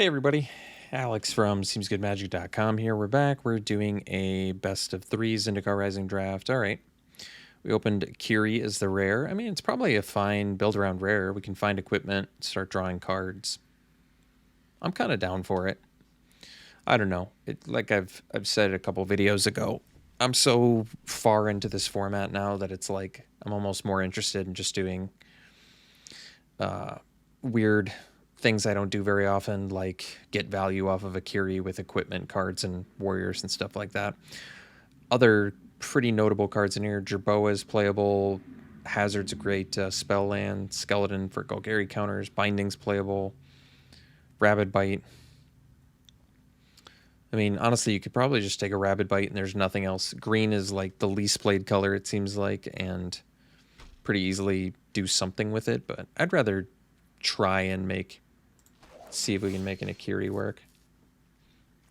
Hey everybody, Alex from SeemsGoodMagic.com here. We're back. We're doing a best of threes Zendikar Rising draft. All right. We opened Kiri as the rare. I mean, it's probably a fine build around rare. We can find equipment, start drawing cards. I'm kind of down for it. I don't know. Like I've said a couple videos ago, I'm so far into this format now that it's like I'm almost more interested in just doing weird things I don't do very often, like get value off of a Kiri with equipment cards and warriors and stuff like that. Other pretty notable cards in here: Jerboa is playable, Hazard's a great spell land, Skeleton for Golgari counters, Binding's playable, Rabid Bite. I mean, honestly, you could probably just take a Rabid Bite and there's nothing else. Green is like the least played color, it seems like, and pretty easily do something with it, but I'd rather try and see if we can make an Akiri work.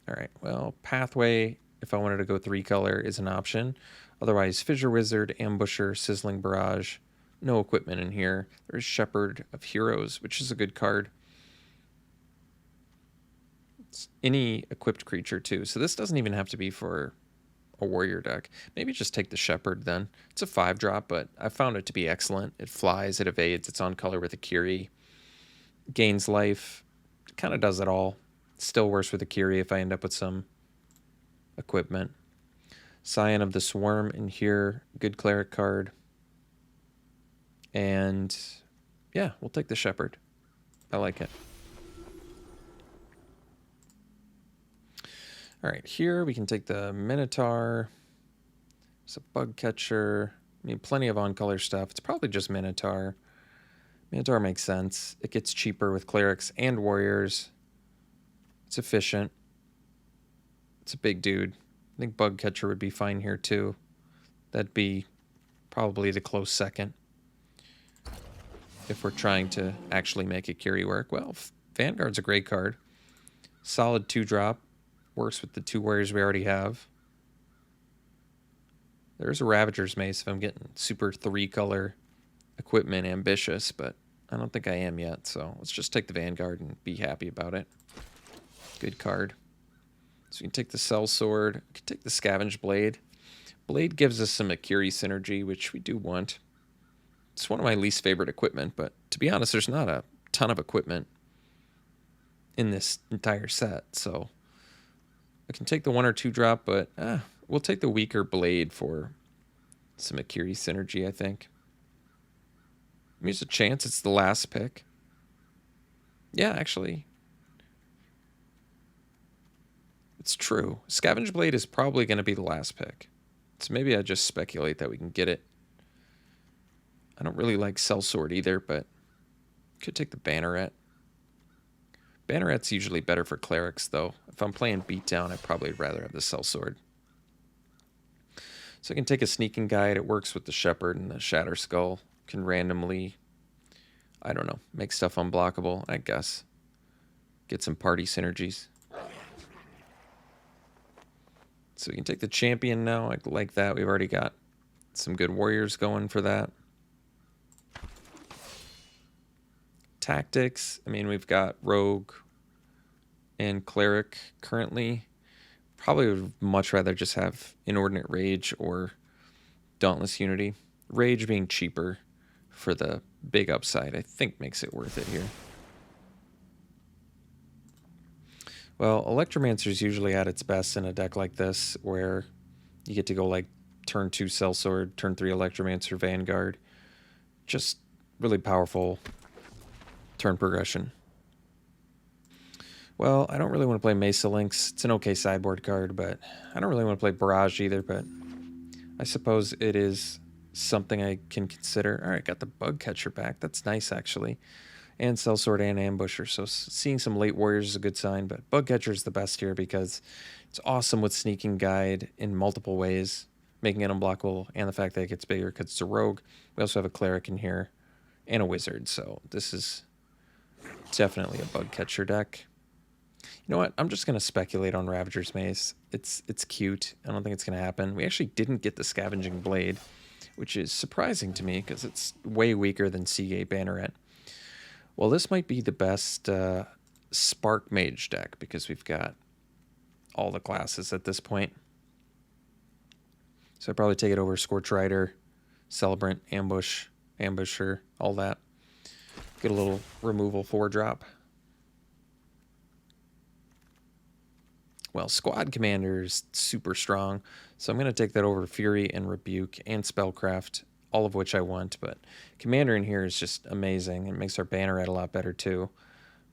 All right, well, Pathway, if I wanted to go 3-color, is an option. Otherwise, Fissure Wizard, Ambusher, Sizzling Barrage. No equipment in here. There's Shepherd of Heroes, which is a good card. It's any equipped creature, too. So this doesn't even have to be for a warrior deck. Maybe just take the Shepherd, then. It's a 5-drop, but I found it to be excellent. It flies, it evades, it's on color with Akiri. Gains life. Kind of does it all. Still worse with Akiri if I end up with some equipment. Scion of the Swarm in here. Good cleric card. And yeah, we'll take the Shepherd. I like it. All right, here we can take the Minotaur. It's a Bug Catcher. I mean, plenty of on-color stuff. It's probably just Minotaur. Minotaur makes sense. It gets cheaper with clerics and warriors. It's efficient. It's a big dude. I think Bug Catcher would be fine here too. That'd be probably the close second if we're trying to actually make Akiri work. Well, Vanguard's a great card. Solid 2-drop. Works with the 2 warriors we already have. There's a Ravager's Mace if I'm getting super 3-color equipment ambitious, but I don't think I am yet, so let's just take the Vanguard and be happy about it. Good card. So we can take the Sellsword. We can take the Scavenge Blade. Blade gives us some Akiri synergy, which we do want. It's one of my least favorite equipment, but to be honest, there's not a ton of equipment in this entire set, so I can take the 1 or 2-drop, but we'll take the weaker Blade for some Akiri synergy, I think. There's a chance it's the last pick. Yeah, actually. It's true. Scavenge Blade is probably going to be the last pick. So maybe I just speculate that we can get it. I don't really like Sellsword either, but could take the Banneret. Banneret's usually better for clerics, though. If I'm playing Beatdown, I'd probably rather have the Sellsword. So I can take a Sneaking Guide. It works with the Shepherd and the Shatter Skull. Can randomly, I don't know, make stuff unblockable, I guess. Get some party synergies. So we can take the Champion now. I like that. We've already got some good warriors going for that. Tactics. I mean, we've got Rogue and Cleric currently. Probably would much rather just have Inordinate Rage or Dauntless Unity. Rage being cheaper for the big upside, I think makes it worth it here. Well, Electromancer is usually at its best in a deck like this, where you get to go like turn 2 Sellsword, turn 3 Electromancer, Vanguard. Just really powerful turn progression. Well, I don't really want to play Mesa Lynx. It's an okay sideboard card, but I don't really want to play Barrage either, but I suppose it is something I can consider. All right, got the Bug Catcher back. That's nice, actually. And Sellsword and Ambusher, so seeing some late warriors is a good sign, but Bug Catcher is the best here because it's awesome with Sneaking Guide in multiple ways, making it unblockable, and the fact that it gets bigger because it's a rogue. We also have a Cleric in here and a Wizard, so this is definitely a Bug Catcher deck. You know what? I'm just going to speculate on Ravager's Mace. It's cute. I don't think it's going to happen. We actually didn't get the Scavenging Blade, which is surprising to me because it's way weaker than Seagate Banneret. Well, this might be the best Spark Mage deck because we've got all the classes at this point. So I'd probably take it over Scorch Rider, Celebrant, Ambush, Ambusher, all that. Get a little removal 4-drop. Well, Squad Commander is super strong, so I'm going to take that over Fury and Rebuke and Spellcraft, all of which I want, but Commander in here is just amazing. It makes our Banneret a lot better too.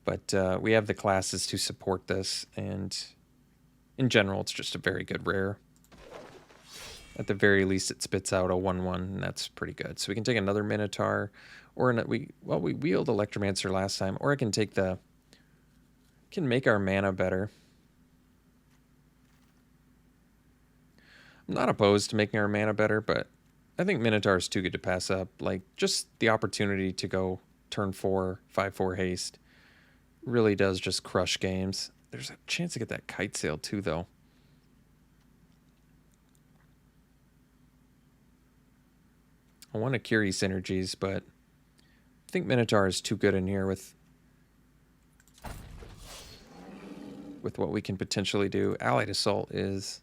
But we have the classes to support this, and in general, it's just a very good rare. At the very least, it spits out a 1/1, and that's pretty good. So we can take another Minotaur, or we wheeled Electromancer last time, or I can take can make our mana better. I'm not opposed to making our mana better, but I think Minotaur is too good to pass up. Like, just the opportunity to go turn 4, 5/4 haste really does just crush games. There's a chance to get that Kite Sail too, though. I want to Curie synergies, but I think Minotaur is too good in here with what we can potentially do. Allied Assault is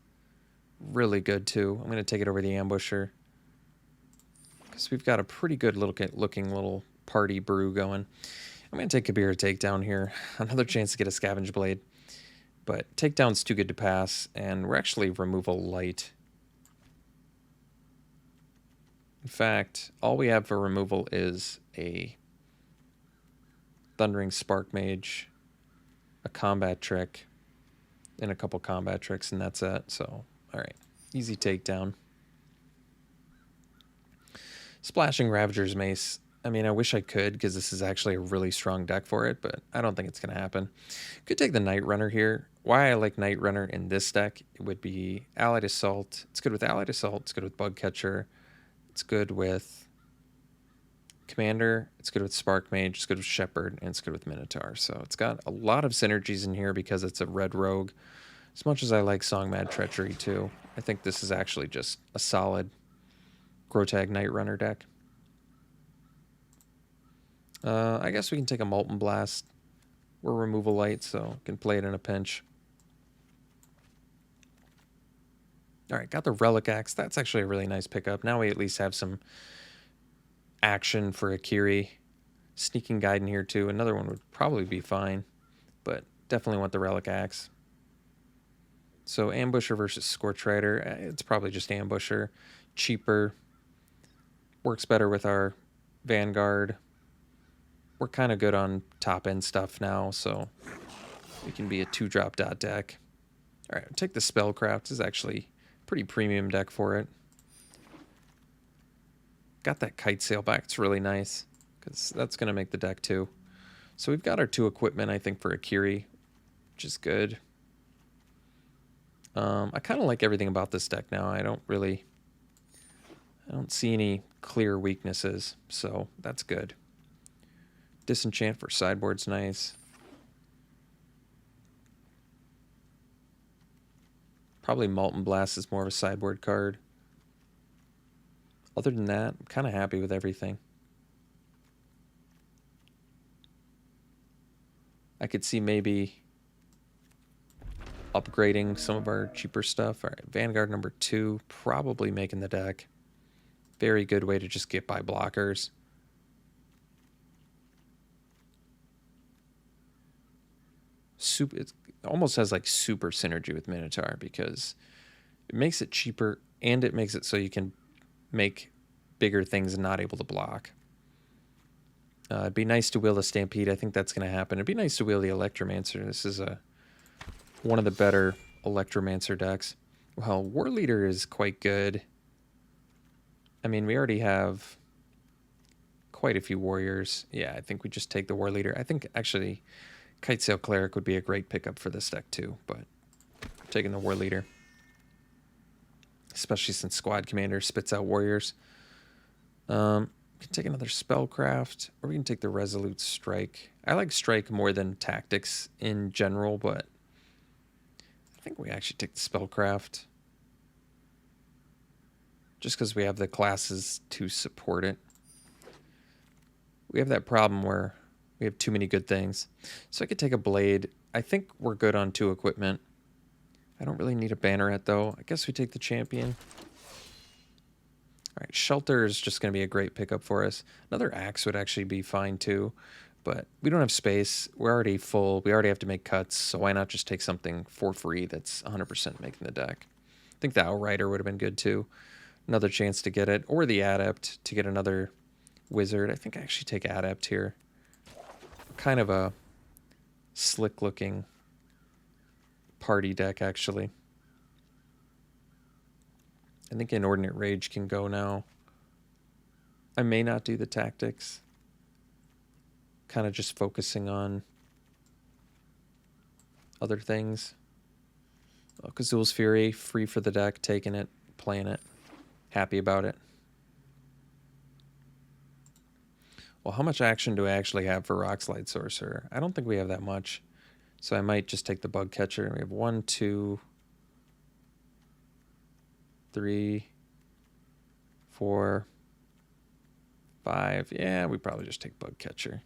really good too. I'm going to take it over the Ambusher because we've got a pretty good looking little party brew going. I'm going to take Kabira Takedown here. Another chance to get a Scavenge Blade. But Takedown's too good to pass, and we're actually removal light. In fact, all we have for removal is a Thundering Spark Mage, a Combat Trick, and a couple Combat Tricks, and that's it. So, alright. Easy takedown. Splashing Ravager's Mace. I mean, I wish I could, because this is actually a really strong deck for it, but I don't think it's going to happen. Could take the Night Runner here. Why I like Night Runner in this deck, it would be Allied Assault. It's good with Allied Assault. It's good with Bug Catcher. It's good with Commander. It's good with Spark Mage. It's good with Shepherd. And it's good with Minotaur. So it's got a lot of synergies in here because it's a red rogue. As much as I like Songmad Treachery too, I think this is actually just a solid Grotag Night Runner deck. I guess we can take a Molten Blast. We're removal light, so can play it in a pinch. Alright, got the Relic Axe. That's actually a really nice pickup. Now we at least have some action for Akiri. Sneaking Guide in here too. Another one would probably be fine, but definitely want the Relic Axe. So Ambusher versus Scorch Rider. It's probably just Ambusher. Cheaper. Works better with our Vanguard. We're kind of good on top-end stuff now, so we can be a 2-drop dot deck. All right, take the Spellcraft. This is actually a pretty premium deck for it. Got that Kite Sail back. It's really nice, because that's going to make the deck too. So we've got our 2 equipment, I think, for Akiri, which is good. I kind of like everything about this deck now. I don't see any clear weaknesses, so that's good. Disenchant for sideboard's nice. Probably Molten Blast is more of a sideboard card. Other than that, I'm kind of happy with everything. I could see maybe upgrading some of our cheaper stuff. All right, Vanguard number 2, probably making the deck. Very good way to just get by blockers. It almost has like super synergy with Minotaur because it makes it cheaper and it makes it so you can make bigger things not able to block. It'd be nice to wheel the Stampede. I think that's going to happen. It'd be nice to wheel the Electromancer. This is one of the better Electromancer decks. Well, War Leader is quite good. I mean, we already have quite a few warriors. Yeah, I think we just take the War Leader. I think actually Kite Sail Cleric would be a great pickup for this deck too, but I'm taking the War Leader. Especially since Squad Commander spits out warriors. We can take another Spellcraft, or we can take the Resolute Strike. I like Strike more than Tactics in general, but I think we actually take the Spellcraft. Just because we have the classes to support it. We have that problem where We have too many good things. So I could take a blade. I think we're good on 2 equipment. I don't really need a banneret, though. I guess we take the champion. All right, shelter is just going to be a great pickup for us. Another axe would actually be fine, too. But we don't have space. We're already full. We already have to make cuts, so why not just take something for free that's 100% making the deck? I think the Outrider would have been good, too. Another chance to get it. Or the Adept to get another wizard. I think I actually take Adept here. Kind of a slick-looking party deck, actually. I think Inordinate Rage can go now. I may not do the tactics. Kind of just focusing on other things. Oh, Kazul's Fury, free for the deck, taking it, playing it, happy about it. Well, how much action do I actually have for Rockslide Sorcerer? I don't think we have that much. So I might just take the Bug Catcher. We have 1, 2, 3, 4, 5. Yeah, we probably just take Bug Catcher.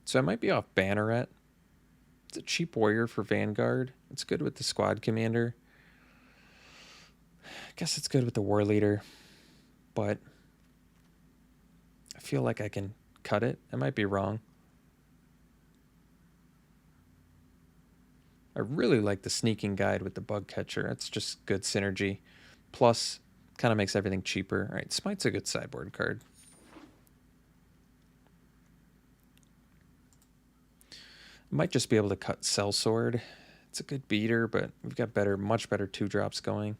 So I might be off Banneret. It's a cheap warrior for Vanguard. It's good with the squad commander. I guess it's good with the war leader, but I feel like I can cut it. I might be wrong. I really like the sneaking guide with the bug catcher. It's just good synergy. Plus, kind of makes everything cheaper. All right, Smite's a good sideboard card. Might just be able to cut Sellsword. It's a good beater, but we've got much better 2-drops going.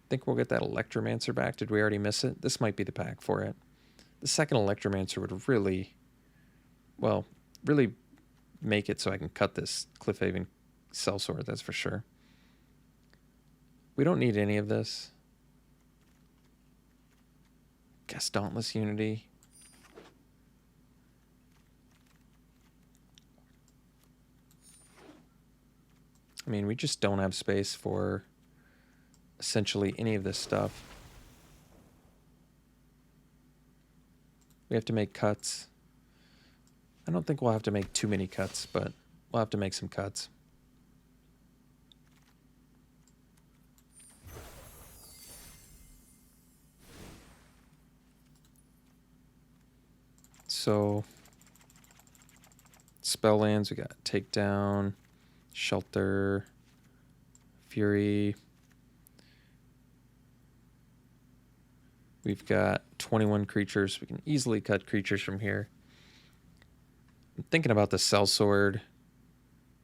Think we'll get that Electromancer back. Did we already miss it? This might be the pack for it. The second Electromancer would really make it so I can cut this Cliffhaven Sellsword, that's for sure. We don't need any of this. Guess Dauntless Unity. I mean, we just don't have space for essentially any of this stuff. We have to make cuts. I don't think we'll have to make too many cuts, but we'll have to make some cuts. So, spell lands, we got Takedown, Shelter, Fury. We've got 21 creatures. We can easily cut creatures from here. I'm thinking about the Sellsword.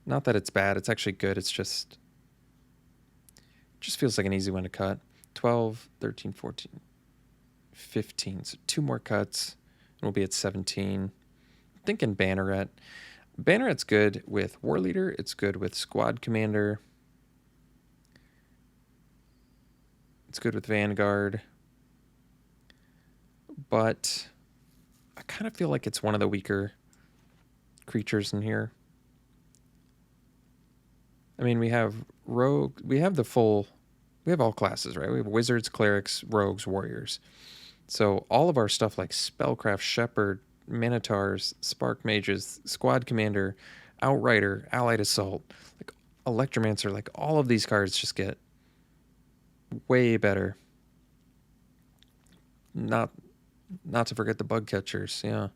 Not that it's bad, it's actually good. It just feels like an easy one to cut. 12, 13, 14, 15. So 2 more cuts, and we'll be at 17. I'm thinking Banneret. Banneret's good with War Leader. It's good with Squad Commander. It's good with Vanguard. But I kind of feel like it's one of the weaker creatures in here. I mean, we have Rogue. We have all classes, right? We have Wizards, Clerics, Rogues, Warriors. So all of our stuff like Spellcraft, Shepherd, Minotaurs, Spark Mages, Squad Commander, Outrider, Allied Assault, like Electromancer, like all of these cards just get way better. Not to forget the bug catchers, yeah.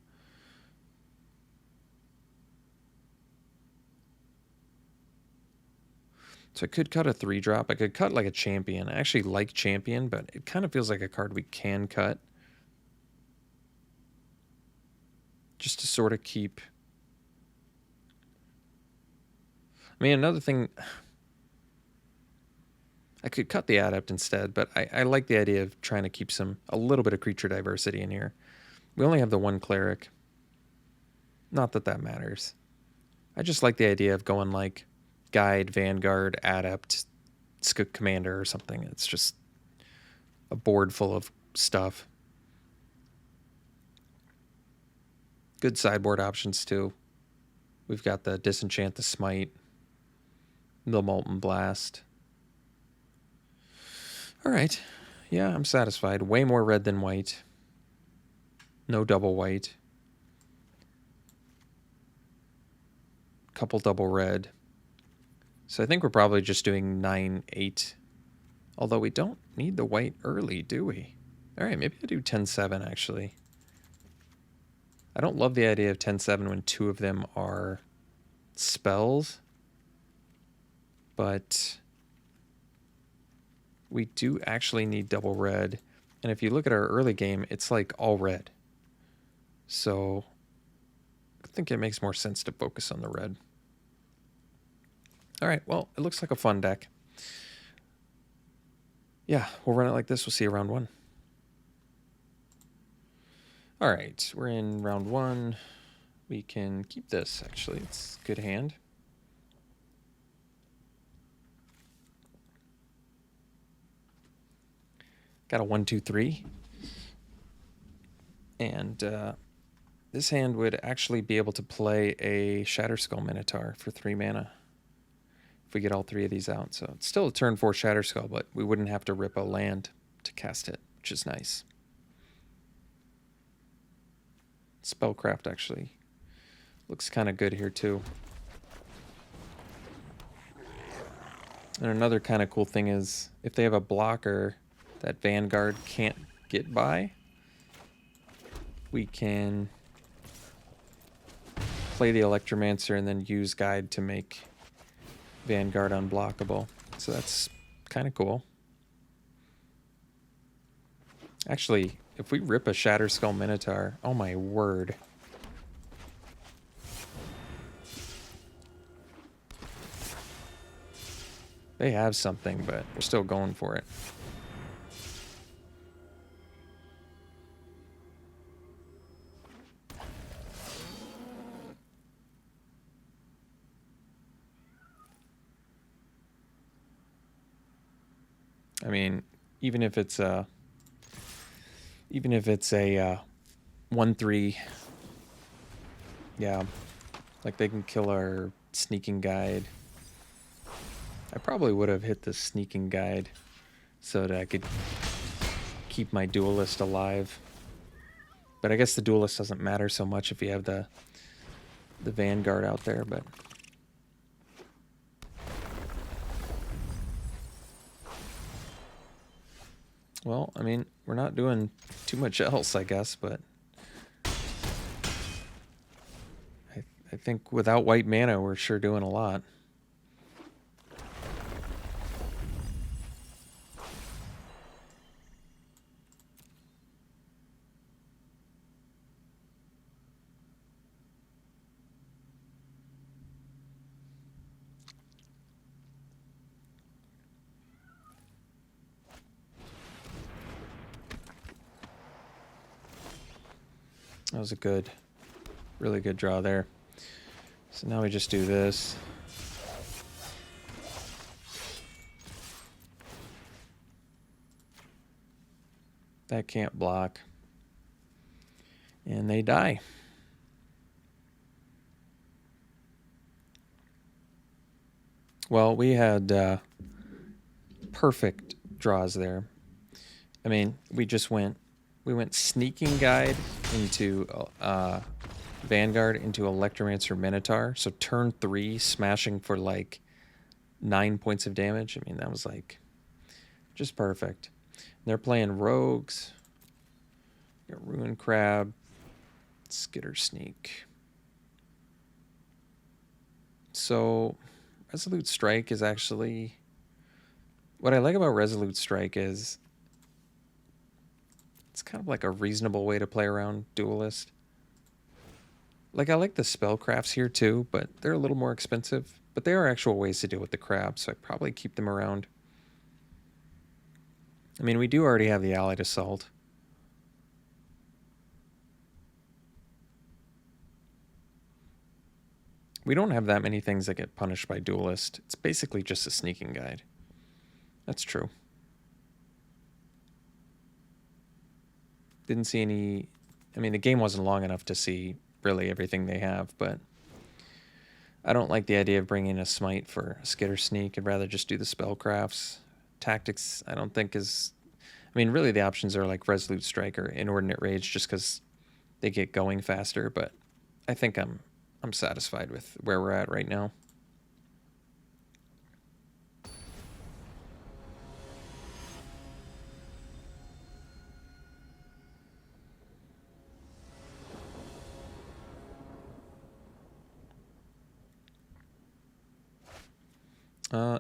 So I could cut a 3-drop. I could cut like a Champion. I actually like Champion, but it kind of feels like a card we can cut. Just to sort of keep... I mean, another thing... I could cut the Adept instead, but I like the idea of trying to keep a little bit of creature diversity in here. We only have the 1 Cleric. Not that that matters. I just like the idea of going like Guide, Vanguard, Adept, Commander or something. It's just a board full of stuff. Good sideboard options too. We've got the Disenchant the Smite, the Molten Blast. All right. Yeah, I'm satisfied. Way more red than white. No double white. Couple double red. So I think we're probably just doing 9-8. Although we don't need the white early, do we? All right, maybe I do 10-7 actually. I don't love the idea of 10-7 when two of them are spells. But we do actually need double red. And if you look at our early game, it's like all red. So I think it makes more sense to focus on the red. All right, well, it looks like a fun deck. Yeah, we'll run it like this. We'll see you round one. All right, we're in round one. We can keep this, actually. It's a good hand. Got a 1-2-3. And this hand would actually be able to play a Shatterskull Minotaur for 3 mana. If we get all 3 of these out. So it's still a turn 4 Shatterskull, but we wouldn't have to rip a land to cast it, which is nice. Spellcraft actually looks kind of good here too. And another kind of cool thing is if they have a blocker that Vanguard can't get by, we can play the Electromancer and then use Guide to make Vanguard unblockable. So that's kind of cool. Actually, if we rip a Shatterskull Minotaur, oh my word. They have something, but we're still going for it. I mean, even if it's a 1-3, yeah, like they can kill our Sneaking Guide. I probably would have hit the Sneaking Guide so that I could keep my Duelist alive. But I guess the Duelist doesn't matter so much if you have the Vanguard out there, but well, I mean, we're not doing too much else, I guess, but I think without white mana, we're sure doing a lot. That was a good, really good draw there. So now we just do this. That can't block. And they die. Well, we had perfect draws there. I mean, we went Sneaking Guide into Vanguard into Electromancer Minotaur. So turn 3, smashing for like 9 points of damage. I mean, that was like just perfect. They're playing rogues. Got Ruin Crab, Skitter Sneak. So Resolute Strike is actually... What I like about Resolute Strike is it's kind of like a reasonable way to play around Duelist. Like, I like the spellcrafts here too, but they're a little more expensive. But there are actual ways to deal with the crab, so I probably keep them around. I mean, we do already have the Allied Assault. We don't have that many things that get punished by Duelist. It's basically just a Sneaking Guide. That's true. Didn't see any... I mean, the game wasn't long enough to see really everything they have, but I don't like the idea of bringing a Smite for a Skitter Sneak. I'd rather just do the Spellcrafts. Tactics, I don't think is... I mean, really the options are like Resolute Strike or Inordinate Rage just because they get going faster, but I think I'm satisfied with where we're at right now.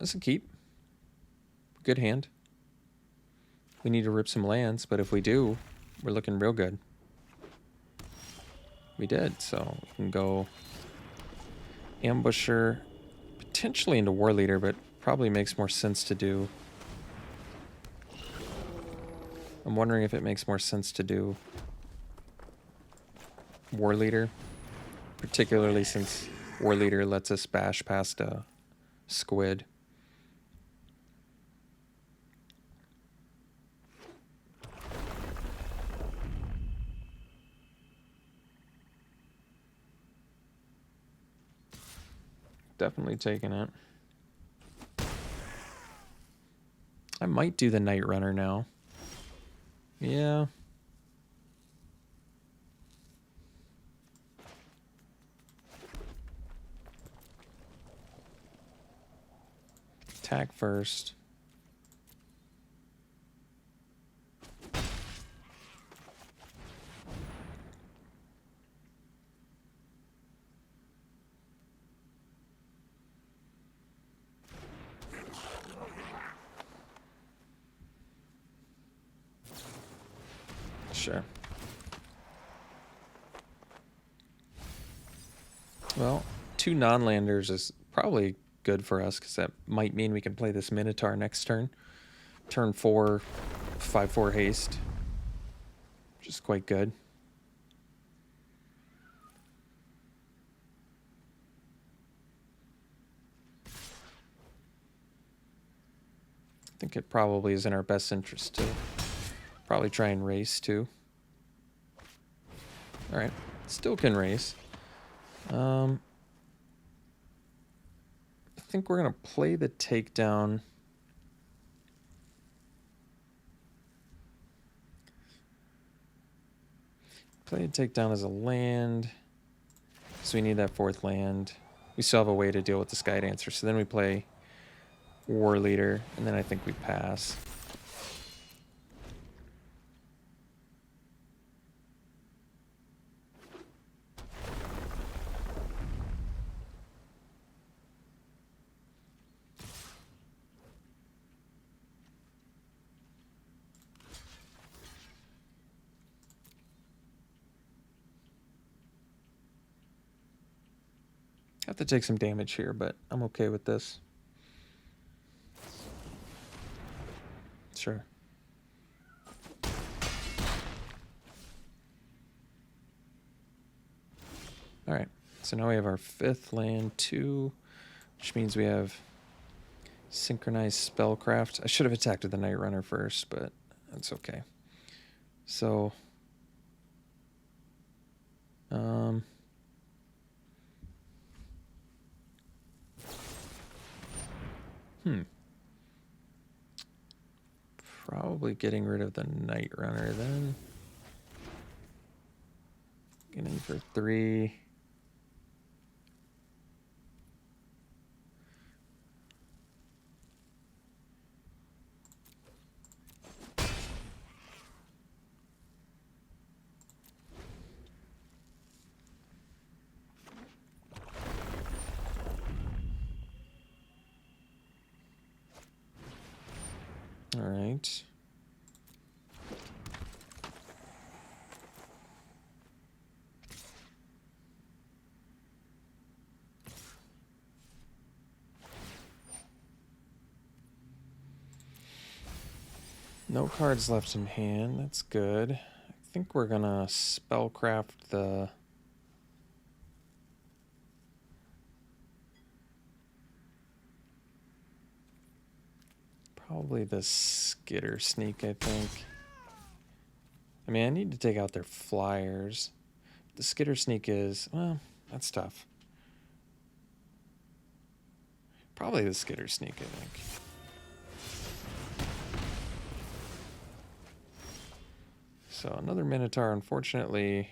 It's a keep. Good hand. We need to rip some lands, but if we do, we're looking real good. We did, so we can go Ambusher, potentially into War Leader, but probably makes more sense to do. I'm wondering if it makes more sense to do War Leader, particularly since War Leader lets us bash past a squid. Definitely taking it. I might do the Night Runner now. Yeah. Attack first. Sure. Well, 2 non-landers is probably good for us because that might mean we can play this Minotaur next turn. Turn 4, 5/4 haste, which is quite good. I think it probably is in our best interest to probably try and race too. All right, still can race. I think we're gonna play the takedown. Play a takedown as a land. So we need that 4th land. We still have a way to deal with the Sky Dancer. So then we play War Leader, and then I think we pass. Have to take some damage here, but I'm okay with this. Sure. All right, so now we have our 5th land 2, which means we have Synchronized Spellcraft. I should have attacked with the Night Runner first, but that's okay. So, probably getting rid of the Night Runner then. Getting for 3. All right. No cards left in hand. That's good. I think we're gonna spellcraft the... Probably the Skitter Sneak, I think. I mean, I need to take out their flyers. The Skitter Sneak is... Well, that's tough. Probably the Skitter Sneak, I think. So another Minotaur, unfortunately,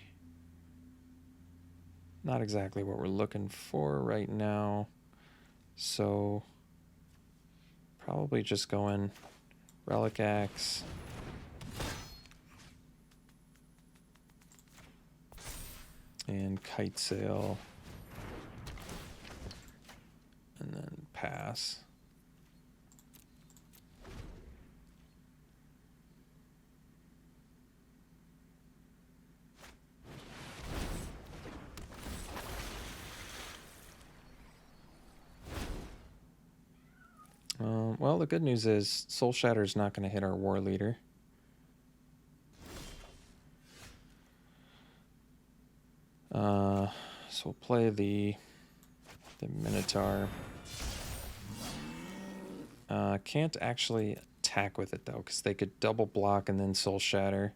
not exactly what we're looking for right now. So probably just going Relic Axe. And Kite Sail. And then pass. Well, the good news is Soul Shatter is not going to hit our War Leader. So we'll play the Minotaur. Can't actually attack with it though, because they could double block and then Soul Shatter.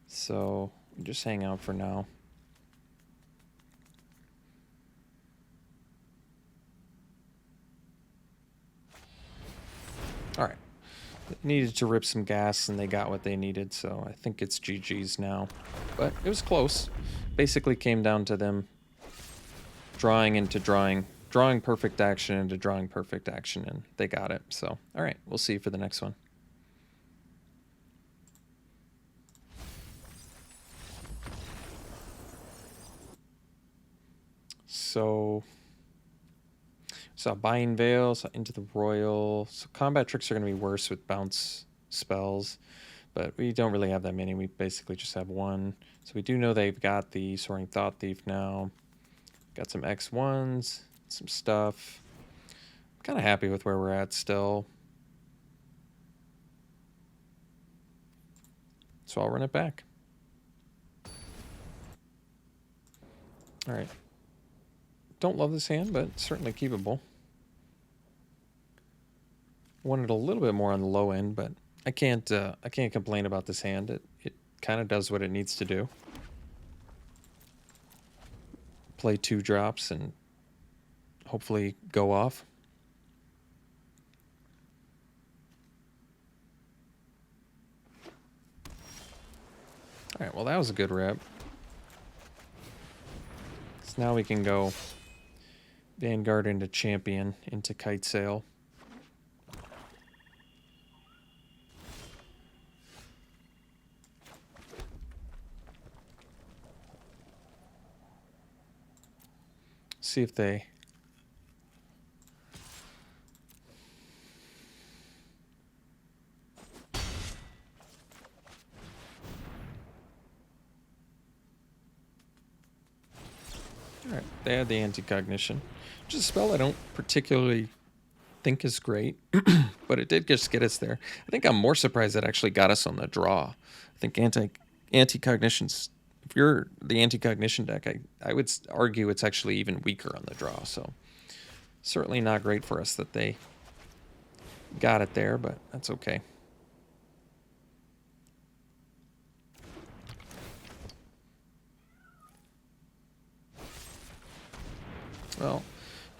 So we just hang out for now. All right. Needed to rip some gas and they got what they needed, so I think it's GG's now. But it was close. Basically came down to them drawing into drawing perfect action into drawing perfect action, and they got it. So, all right, we'll see you for the next one. So, saw Buying Veil, saw Into the Royal. So combat tricks are going to be worse with bounce spells, but we don't really have that many. We basically just have one. So we do know they've got the Soaring Thought Thief now. Got some X1s, some stuff. I'm kind of happy with where we're at still. So I'll run it back. All right. Don't love this hand, but certainly keepable. Wanted a little bit more on the low end, but I can't complain about this hand. It kind of does what it needs to do. Play 2 drops and hopefully go off. All right, well that was a good rep. So now we can go Vanguard into Champion into Kite Sail. See if they Alright, they had the Anti-Cognition, which is a spell I don't particularly think is great, but it did just get us there. I think I'm more surprised it actually got us on the draw. I think Anti-Cognition's, if you're the Anti-Cognition deck, I would argue it's actually even weaker on the draw, so certainly not great for us that they got it there, but that's okay. Well,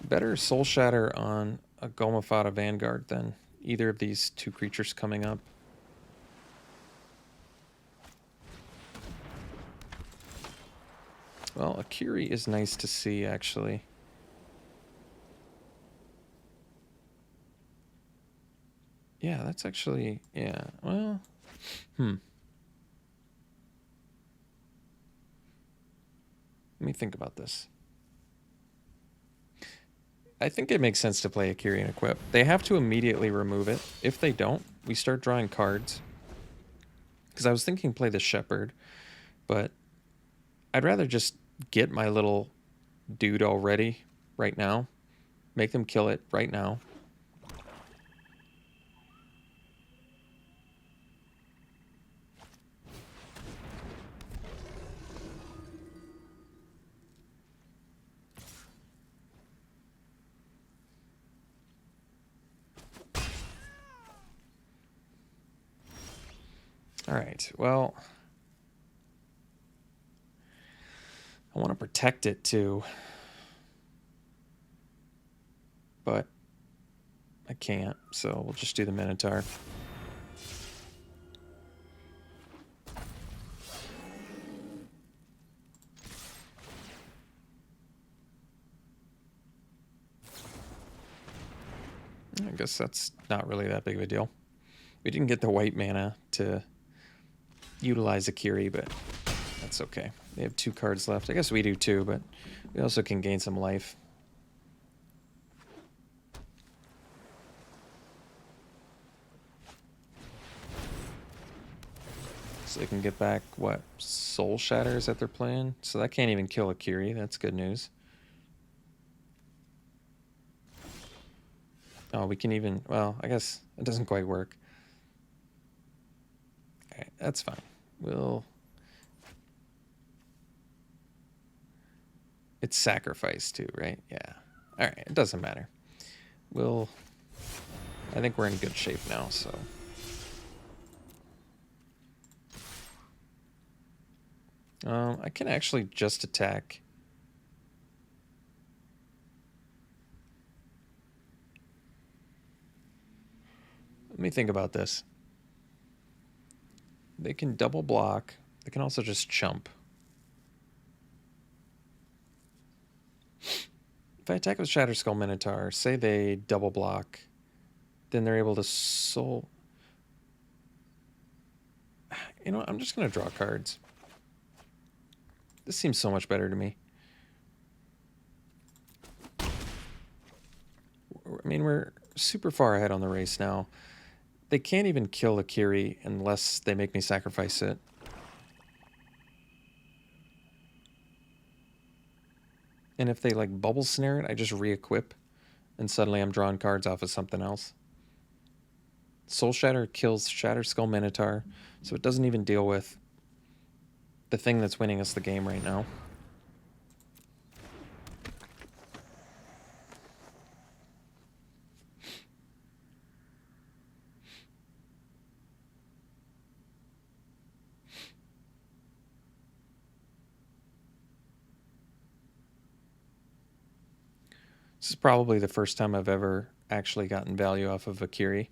better Soul Shatter on a Gomafata Vanguard than either of these 2 creatures coming up. Well, Akiri is nice to see, actually. Yeah, that's actually, yeah, well, Let me think about this. I think it makes sense to play Akiri and equip. They have to immediately remove it. If they don't, we start drawing cards. Because I was thinking play the Shepherd, but I'd rather just get my little dude already right now. Make them kill it right now. All right, well, I want to protect it too, but I can't, so we'll just do the Minotaur. I guess that's not really that big of a deal. We didn't get the white mana to utilize Akiri, but that's okay. They have 2 cards left. I guess we do too, but we also can gain some life. So they can get back, what, Soul Shatters that they're playing? So that can't even kill Akiri. That's good news. Oh, we can even... Well, I guess it doesn't quite work. Alright, that's fine. We'll... It's sacrifice too, right? Yeah. Alright, it doesn't matter. We'll... I think we're in good shape now, so... I can actually just attack. Let me think about this. They can double block. They can also just chump. If I attack with Shatterskull Minotaur, say they double block, then they're able to soul... You know what? I'm just going to draw cards. This seems so much better to me. I mean, we're super far ahead on the race now. They can't even kill Akiri unless they make me sacrifice it. And if they, like, bubble snare it, I just re-equip. And suddenly I'm drawing cards off of something else. Soul Shatter kills Shatterskull Minotaur, so it doesn't even deal with the thing that's winning us the game right now. This is probably the first time I've ever actually gotten value off of Akiri.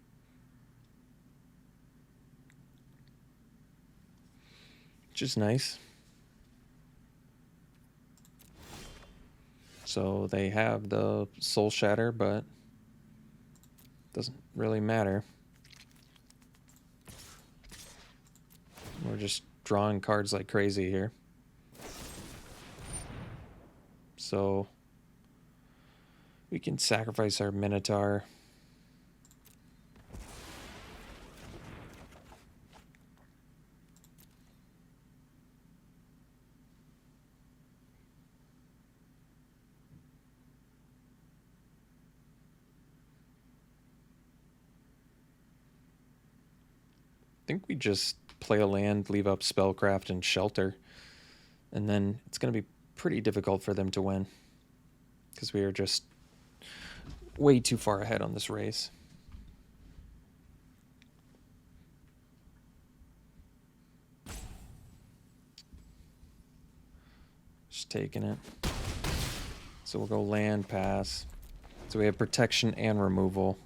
Which is nice. So they have the Soul Shatter, but doesn't really matter. We're just drawing cards like crazy here. So we can sacrifice our Minotaur. I think we just play a land, leave up Spellcraft and Shelter, and then it's going to be pretty difficult for them to win because we are just way too far ahead on this race. Just taking it. So we'll go land, pass. So we have protection and removal.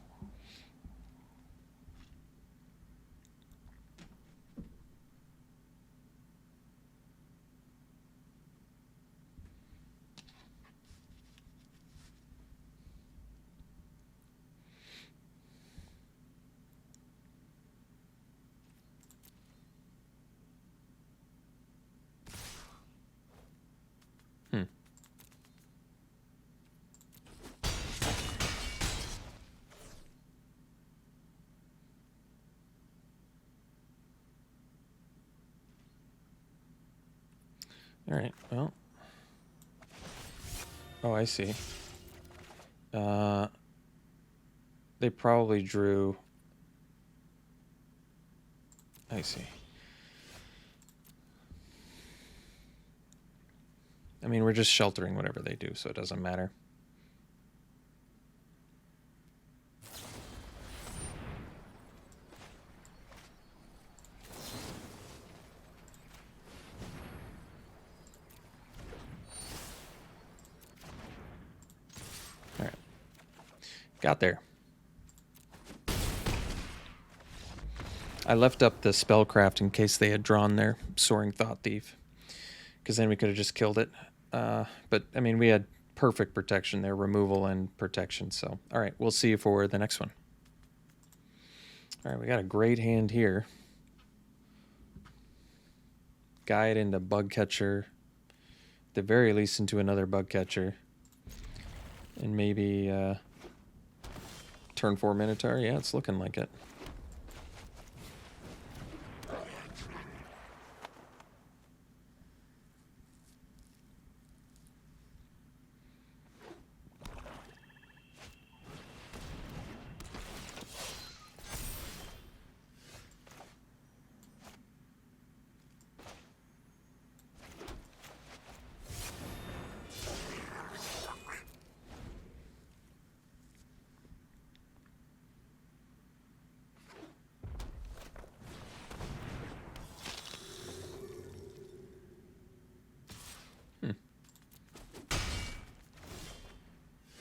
All right, well. Oh, I see. They probably drew... I see. I mean, we're just sheltering whatever they do, so it doesn't matter. All right. Got there. I left up the Spellcraft in case they had drawn their Soaring Thought Thief, because then we could have just killed it. But, I mean, we had perfect protection there, removal and protection. So, all right, we'll see you for the next one. All right, we got a great hand here. Guide into bug catcher. At the very least into another bug catcher. And maybe turn 4 Minotaur. Yeah, it's looking like it.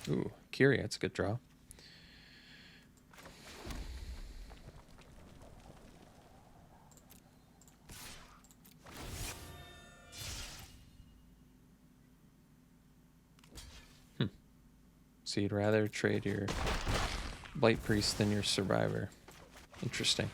Ooh, Kyria, that's a good draw. So you'd rather trade your Blight Priest than your Survivor. Interesting.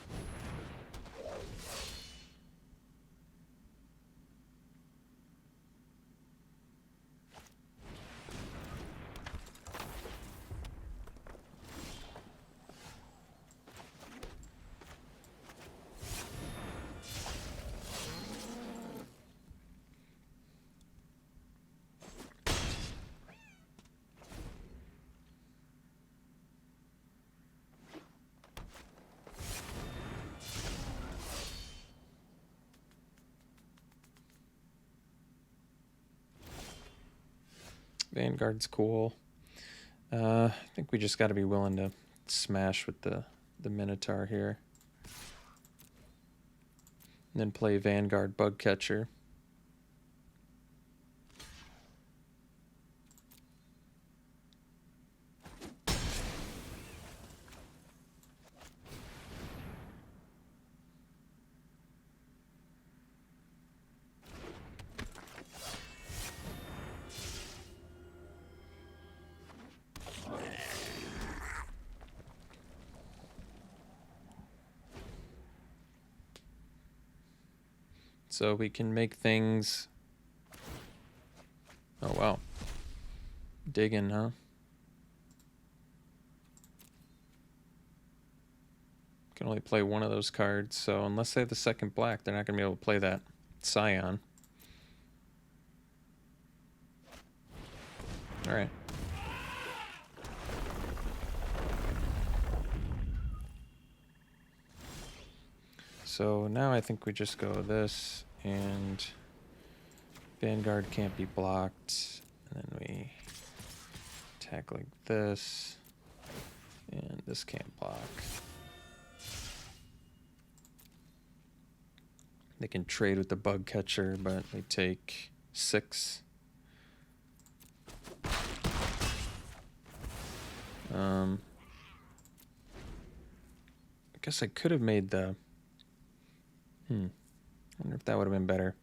Vanguard's cool. I think we just got to be willing to smash with the Minotaur here. And then play Vanguard Bug Catcher. So we can make things... Oh, wow. Digging, huh? Can only play one of those cards, so unless they have the second black, they're not going to be able to play that Scion. Alright. So now I think we just go this, and Vanguard can't be blocked, and then we attack like this, and this can't block. They can trade with the Bug Catcher, but they take 6. I guess I could have made the... I wonder if that would have been better.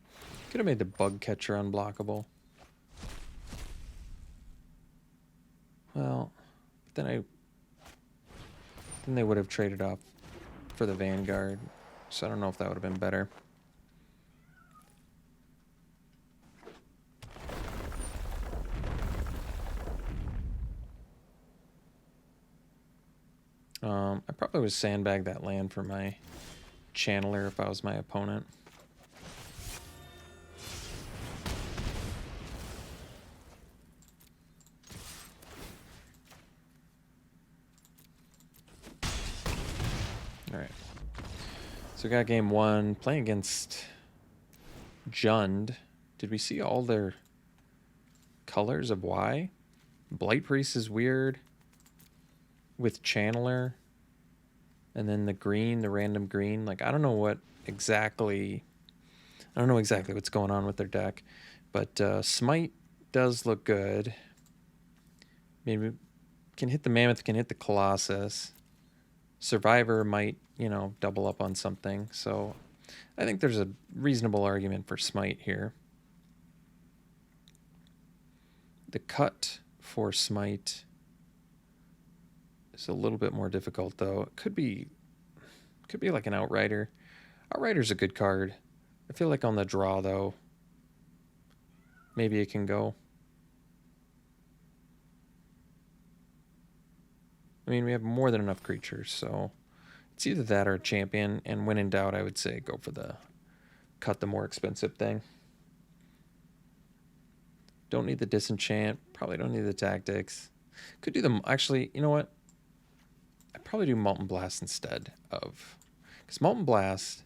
Could have made the Bug Catcher unblockable. Well, then they would have traded off for the Vanguard. So I don't know if that would have been better. I probably would sandbag that land for my Channeler if I was my opponent. Alright. So we got game 1. Playing against Jund. Did we see all their colors of why? Blight Priest is weird. With Channeler. And then the green, the random green. Like, I don't know exactly what's going on with their deck. But Smite does look good. Maybe can hit the Mammoth, can hit the Colossus. Survivor might, double up on something. So I think there's a reasonable argument for Smite here. The cut for Smite is a little bit more difficult, though. It could be like an Outrider. Outrider's a good card. I feel like on the draw, though, maybe it can go. I mean, we have more than enough creatures, so it's either that or a champion, and when in doubt, I would say go for the cut the more expensive thing. Don't need the disenchant, probably don't need the tactics. Could do them, actually, you know what? I'd probably do Molten Blast instead of, because Molten Blast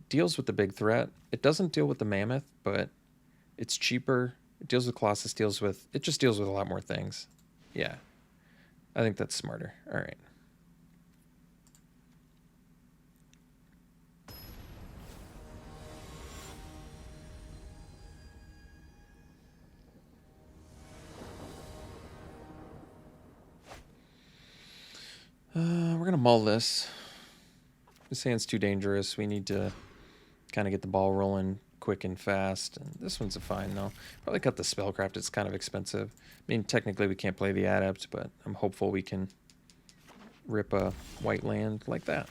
deals with the big threat. It doesn't deal with the Mammoth, but it's cheaper. It deals with Colossus, it just deals with a lot more things. Yeah, I think that's smarter. All right. We're going to mull this. This hand's too dangerous. We need to kind of get the ball rolling quick and fast. And this one's a fine, though. Probably cut the Spellcraft. It's kind of expensive. I mean, technically we can't play the Adept, but I'm hopeful we can rip a white land like that.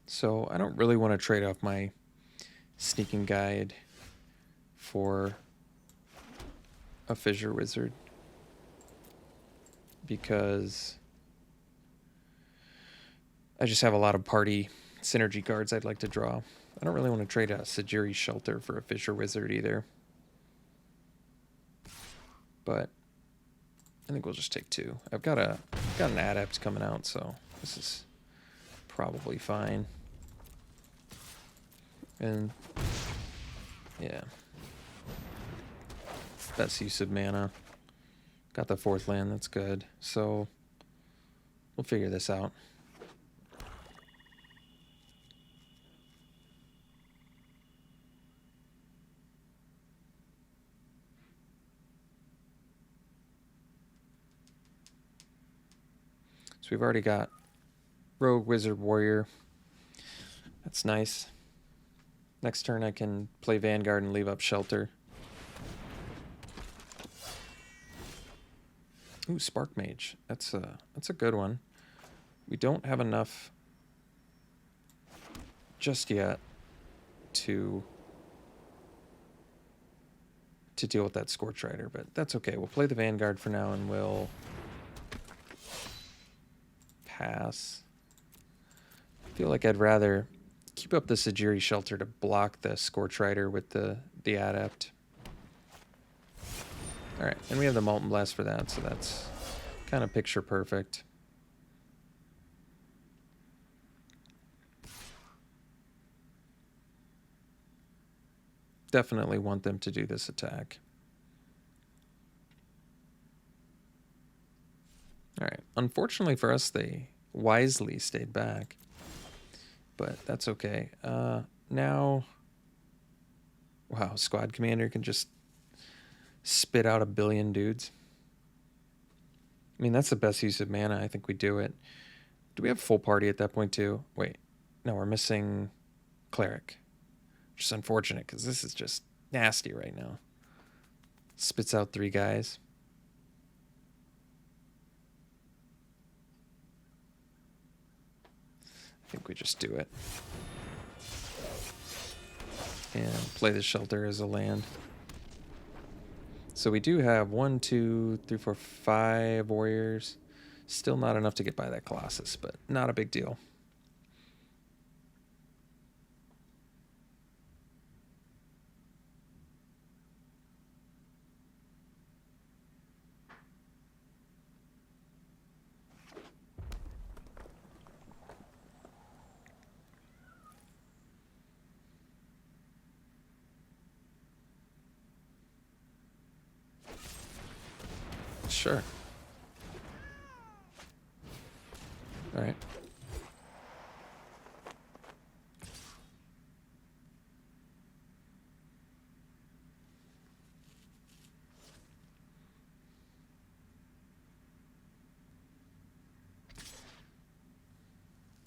So I don't really want to trade off my Sneaking Guide for a Fissure Wizard, because I just have a lot of party synergy cards I'd like to draw. I don't really want to trade a Sajiri's Shelter for a Fissure Wizard either. But I think we'll just take two. I've got an Adept coming out, so this is probably fine. And yeah, best use of mana. Got the fourth land, that's good. So we'll figure this out. So we've already got Rogue, Wizard, Warrior. That's nice. Next turn I can play Vanguard and leave up Shelter. Ooh, Spark Mage. That's a good one. We don't have enough just yet to deal with that Scorch Rider, but that's okay. We'll play the Vanguard for now and we'll pass. I feel like I'd rather keep up the Sajiri's Shelter to block the Scorch Rider with the Adept. Alright, and we have the Molten Blast for that, so that's kind of picture perfect. Definitely want them to do this attack. Alright, unfortunately for us, they wisely stayed back. But that's okay. Now, wow, Squad Commander can just spit out a billion dudes. I mean, that's the best use of mana. I think we do it. Do we have full party at that point too? Wait, no, we're missing Cleric. Which is unfortunate because this is just nasty right now. Spits out 3 guys. I think we just do it. And play the Shelter as a land. So we do have 1, 2, 3, 4, 5 warriors. Still not enough to get by that Colossus, but not a big deal. Sure. All right.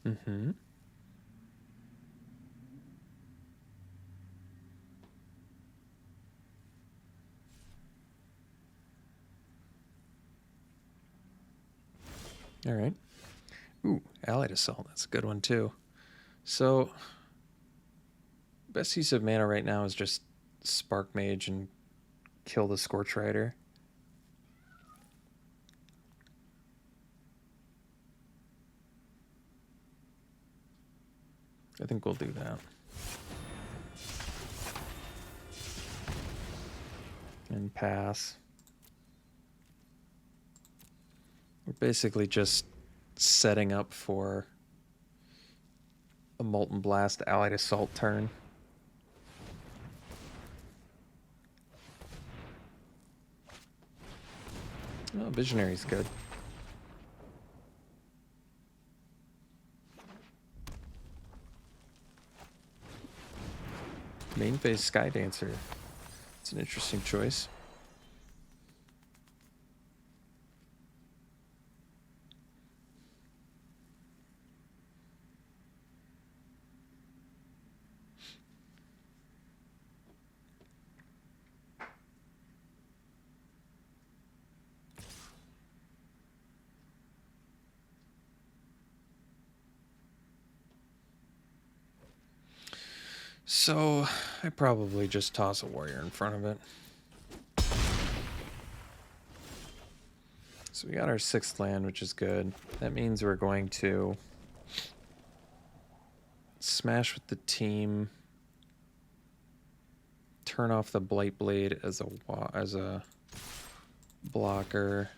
Mm-hmm. All right. Ooh, Allied Assault. That's a good one, too. So, best use of mana right now is just Spark Mage and kill the Scorch Rider. I think we'll do that. And pass. We're basically just setting up for a Molten Blast Allied Assault turn. Oh, Visionary's good. Main phase Sky Dancer. It's an interesting choice. So, I probably just toss a warrior in front of it. So we got our 6th land, which is good. That means we're going to smash with the team, turn off the Blightblade as a blocker.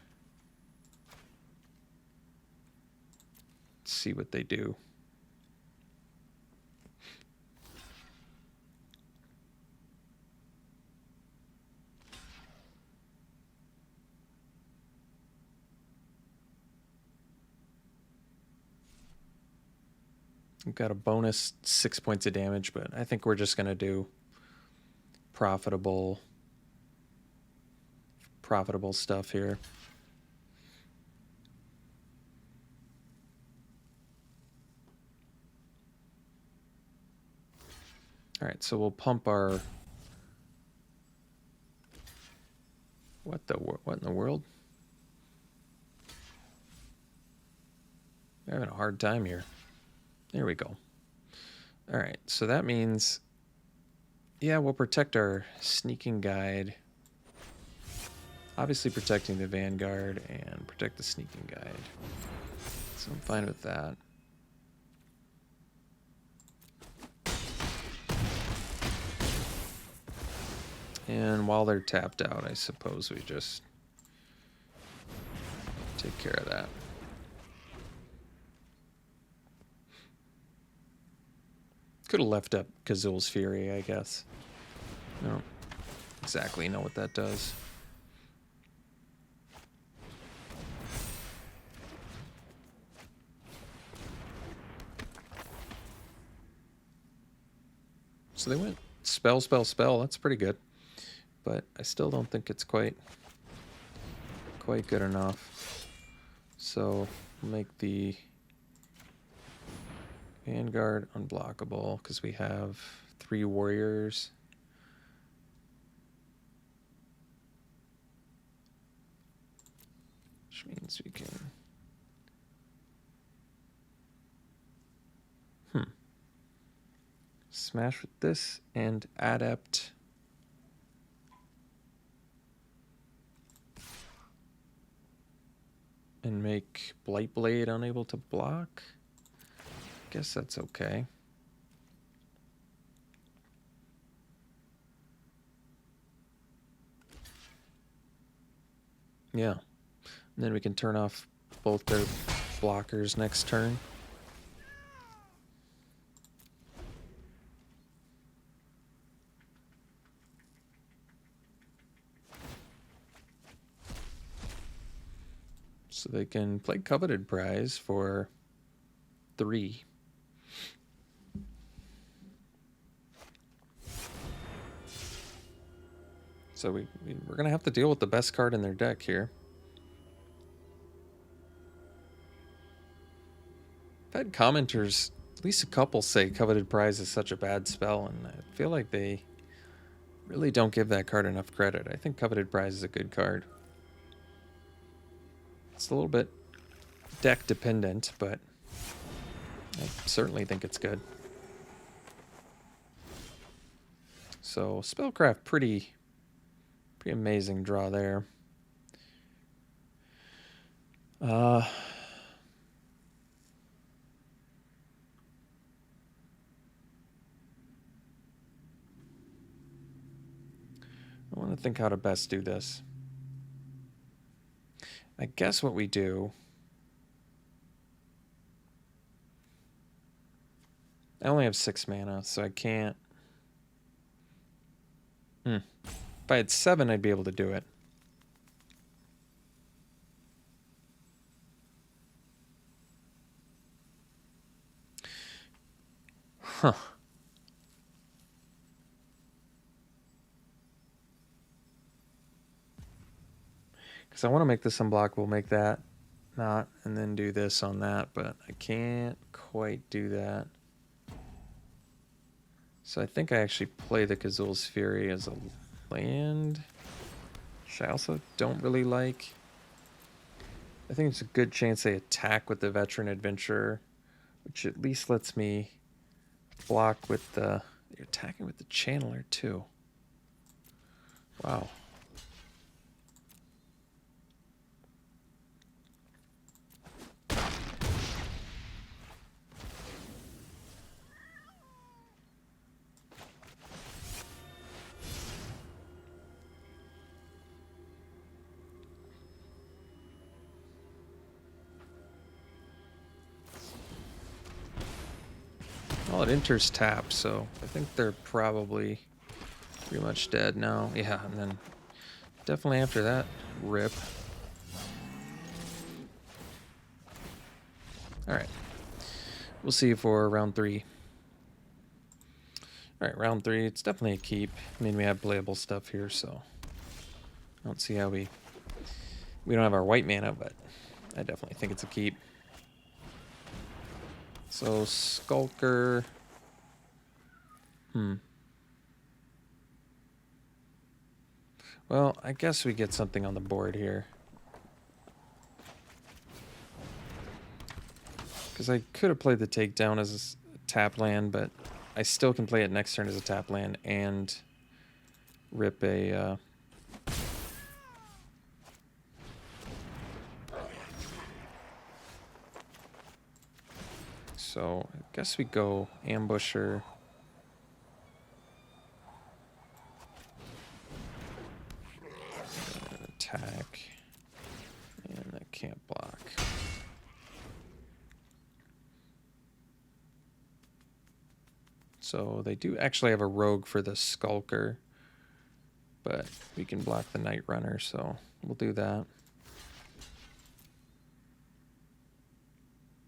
See what they do. We've got a bonus 6 points of damage, but I think we're just going to do profitable stuff here. All right, so we'll pump our... What in the world? We're having a hard time here. There we go. All right, so that means, yeah, we'll protect our Sneaking Guide. Obviously protecting the Vanguard and protect the Sneaking Guide. So I'm fine with that. And while they're tapped out, I suppose we just take care of that. Could have left up Kazul's Fury, I guess. I don't exactly know what that does. So they went spell, spell, spell. That's pretty good. But I still don't think it's quite good enough. So we'll make the Vanguard unblockable because we have 3 warriors. Which means we can... Smash with this and Adept. And make Blightblade unable to block. Guess that's okay. Yeah. And then we can turn off both their blockers next turn. So they can play Coveted Prize for 3. So we're going to have to deal with the best card in their deck here. I've had commenters, at least a couple, say Coveted Prize is such a bad spell, and I feel like they really don't give that card enough credit. I think Coveted Prize is a good card. It's a little bit deck dependent, but I certainly think it's good. So Spellcraft, pretty amazing draw there. I want to think how to best do this. I guess what we do... I only have 6 mana, so I can't... If I had 7, I'd be able to do it. Huh. Because I want to make this unblockable, make that not, and then do this on that, but I can't quite do that. So I think I actually play the Kazul's Fury as a land, which I also don't really like. I think it's a good chance they attack with the Veteran Adventurer, which at least lets me block with the... You're attacking with the Channeler too. Wow. Well, it enters tap, so I think they're probably pretty much dead now. Yeah, and then definitely after that, rip. Alright. We'll see you for round 3. Alright, round 3. It's definitely a keep. I mean, we have playable stuff here, so... I don't see how we don't have our white mana, but I definitely think it's a keep. So, Skulker... Well, I guess we get something on the board here. Because I could have played the Takedown as a tap land, but I still can play it next turn as a tap land and rip a... So, I guess we go Ambusher. Attack. And I can't block. So they do actually have a rogue for the Skulker, but we can block the Night Runner, so we'll do that.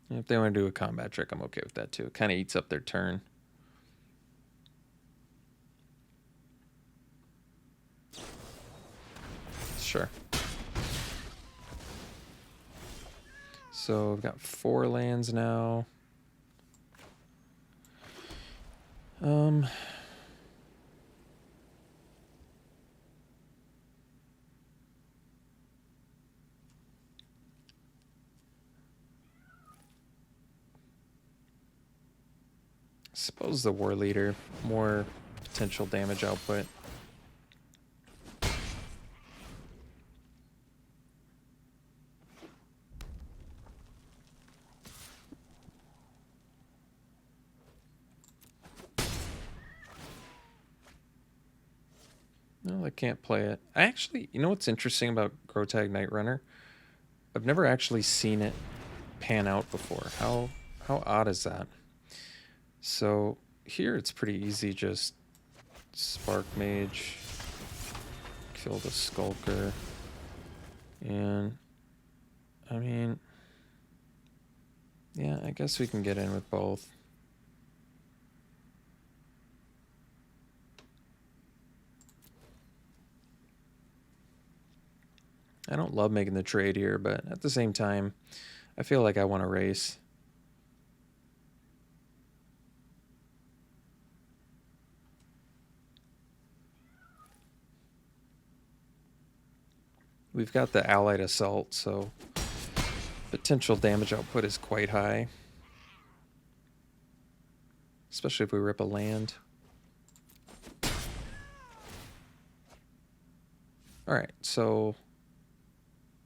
And if they want to do a combat trick, I'm okay with that too. It kind of eats up their turn. Sure. So we've got 4 lands now. Suppose the War Leader, more potential damage output. No, I can't play it. I actually, you know what's interesting about Grotag Night Runner? I've never actually seen it pan out before. How odd is that? So here it's pretty easy, just Spark Mage, kill the Skulker, and I mean, yeah, I guess we can get in with both. I don't love making the trade here, but at the same time, I feel like I want to race. We've got the allied assault, so potential damage output is quite high. Especially if we rip a land. Alright, so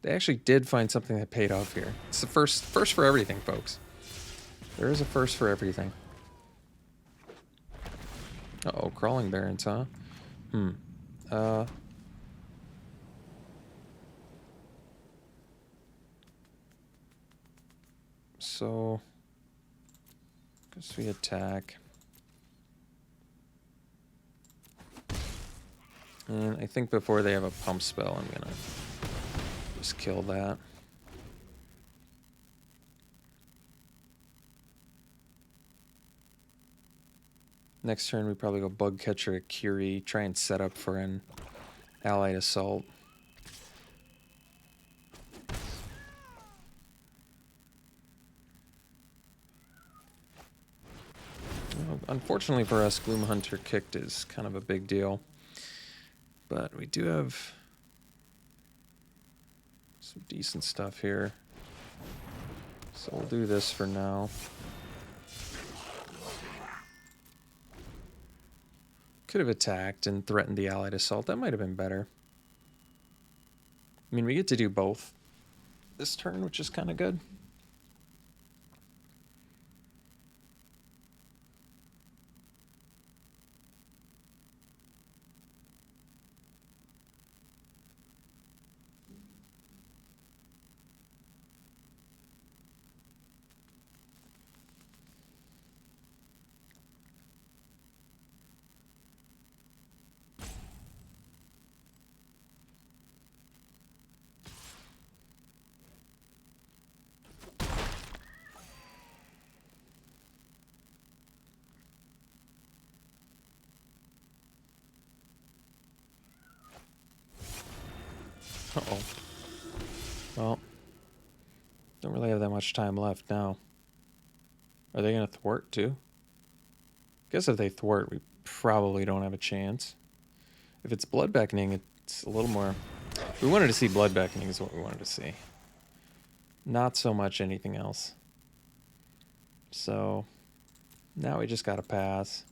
they actually did find something that paid off here. It's the first for everything, folks. There is a first for everything. Uh-oh, crawling barons, huh? So guess we attack. And I think before they have a pump spell, I'm gonna just kill that. Next turn, we probably go Bug Catcher at Curie, try and set up for an allied assault. Well, unfortunately for us, Gloomhunter kicked is kind of a big deal. But we do have some decent stuff here. So we'll do this for now. Could have attacked and threatened the allied assault. That might have been better. I mean, we get to do both this turn, which is kind of good. Uh-oh. Well, don't really have that much time left now. Are they going to thwart too? Guess if they thwart, we probably don't have a chance. If it's Blood Beckoning, it's a little more... We wanted to see Blood Beckoning is what we wanted to see. Not so much anything else. So, now we just gotta pass.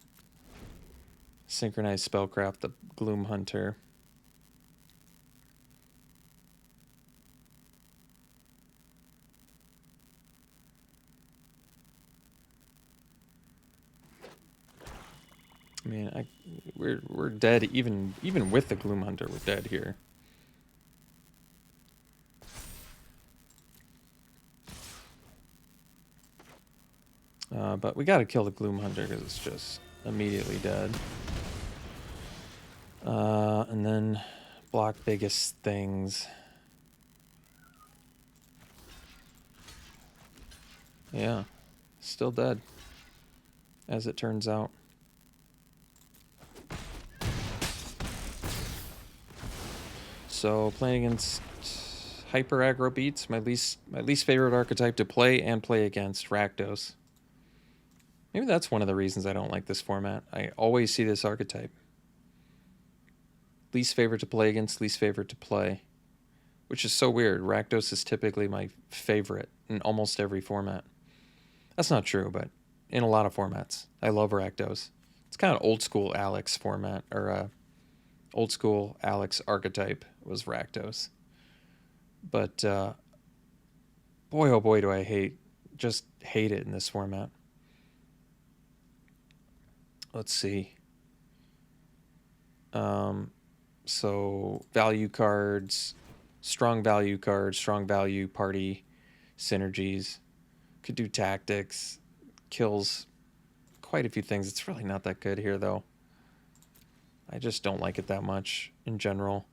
Synchronize Spellcraft, the Gloomhunter. I mean, we're dead even with the Gloomhunter. We're dead here. But we gotta kill the Gloomhunter because it's just immediately dead. And then block biggest things. Yeah, still dead, as it turns out. So playing against Hyper Aggro Beats, my least favorite archetype to play and play against, Rakdos. Maybe that's one of the reasons I don't like this format. I always see this archetype. Least favorite to play against, least favorite to play. Which is so weird. Rakdos is typically my favorite in almost every format. That's not true, but in a lot of formats. I love Rakdos. It's kind of old school Alex format, or old school Alex archetype was Rakdos. But boy, oh boy, do I just hate it in this format. Let's see. So value cards, strong value party synergies. Could do tactics, kills quite a few things. It's really not that good here, though. I just don't like it that much in general.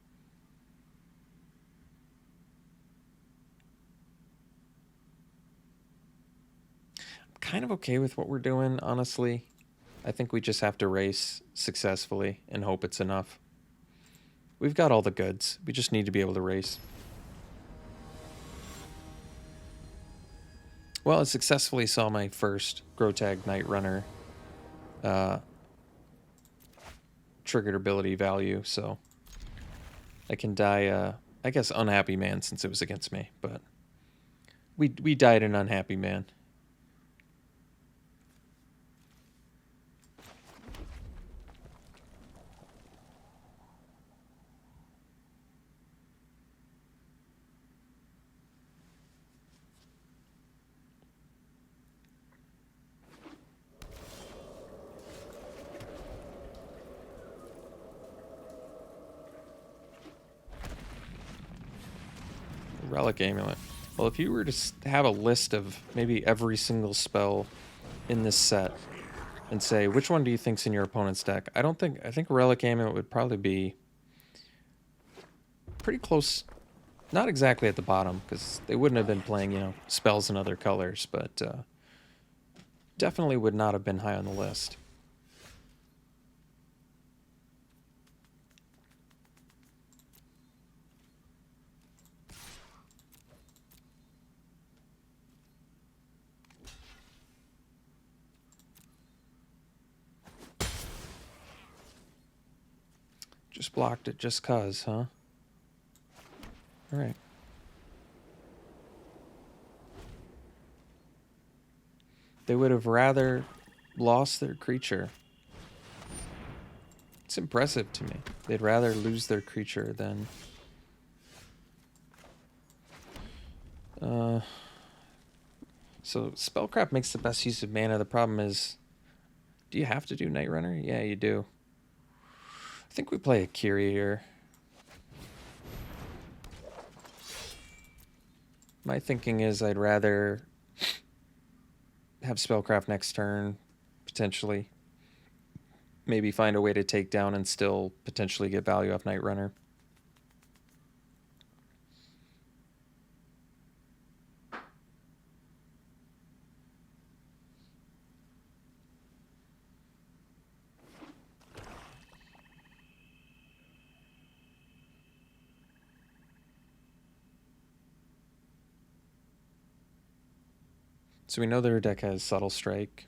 I'm kind of okay with what we're doing, honestly. I think we just have to race successfully and hope it's enough. We've got all the goods. We just need to be able to race. Well, I successfully saw my first Grotag Night Runner triggered ability value, so I can die I guess unhappy man since it was against me, but we died an unhappy man. Relic Amulet. Well, if you were to have a list of maybe every single spell in this set and say, which one do you think's in your opponent's deck? I think Relic Amulet would probably be pretty close, not exactly at the bottom, because they wouldn't have been playing, spells in other colors, but definitely would not have been high on the list. Just blocked it just cuz, huh? Alright. They would have rather lost their creature. It's impressive to me. They'd rather lose their creature than... So Spellcraft makes the best use of mana. The problem is, do you have to do Night Runner? Yeah, you do. I think we play Akiri here. My thinking is I'd rather have Spellcraft next turn, potentially. Maybe find a way to take down and still potentially get value off Night Runner. So we know their deck has Subtle Strike.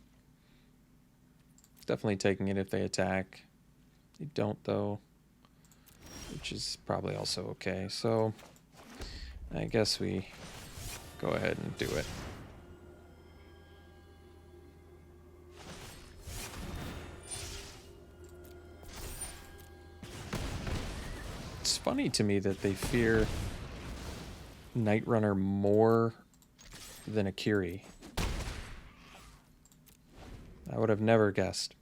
Definitely taking it if they attack. They don't, though, which is probably also okay. So I guess we go ahead and do it. It's funny to me that they fear Night Runner more than Akiri. I would have never guessed.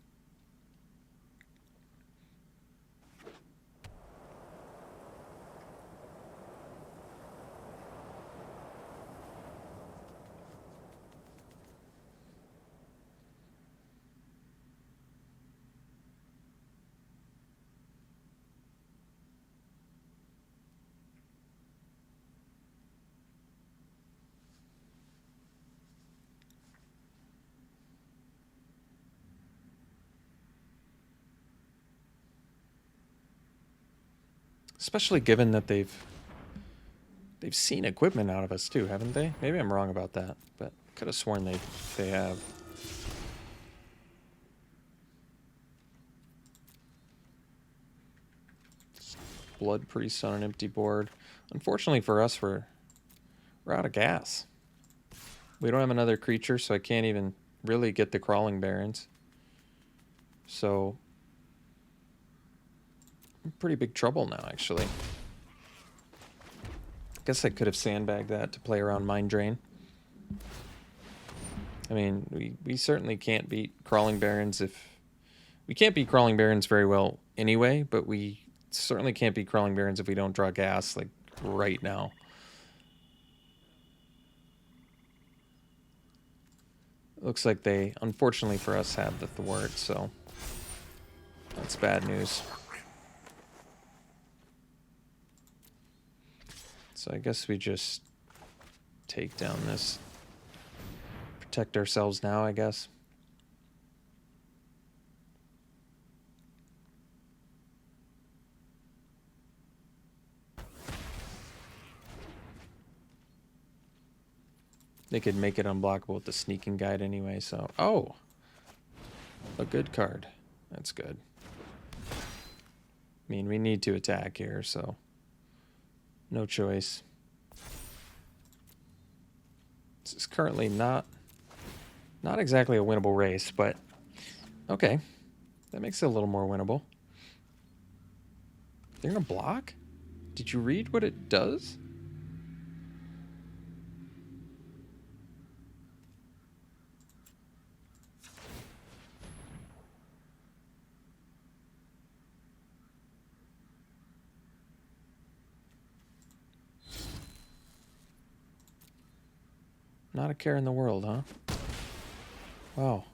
Especially given that they've seen equipment out of us too, haven't they? Maybe I'm wrong about that, but could have sworn they have. Blood Priest on an empty board. Unfortunately for us, we're out of gas. We don't have another creature, so I can't even really get the Crawling Barrens. So I'm in pretty big trouble now, actually. Guess I could have sandbagged that to play around Mind Drain. I mean, we certainly can't beat Crawling Barrens if... We can't beat Crawling Barrens very well anyway, but we certainly can't beat Crawling Barrens if we don't draw gas, like, right now. Looks like they, unfortunately for us, have the Thwart, so that's bad news. So I guess we just take down this. Protect ourselves now, I guess. They could make it unblockable with the Sneaking Guide anyway, so... Oh! A good card. That's good. I mean, we need to attack here, so... No choice. This is currently not exactly a winnable race, but okay. That makes it a little more winnable. They're gonna block? Did you read what it does? Not a care in the world, huh? Wow.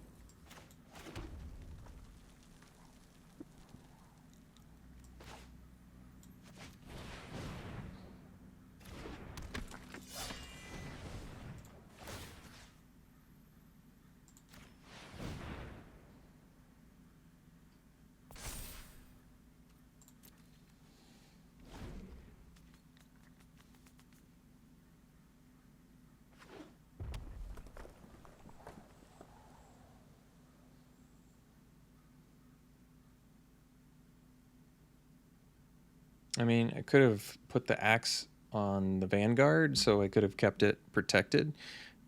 I mean, I could have put the axe on the Vanguard, so I could have kept it protected,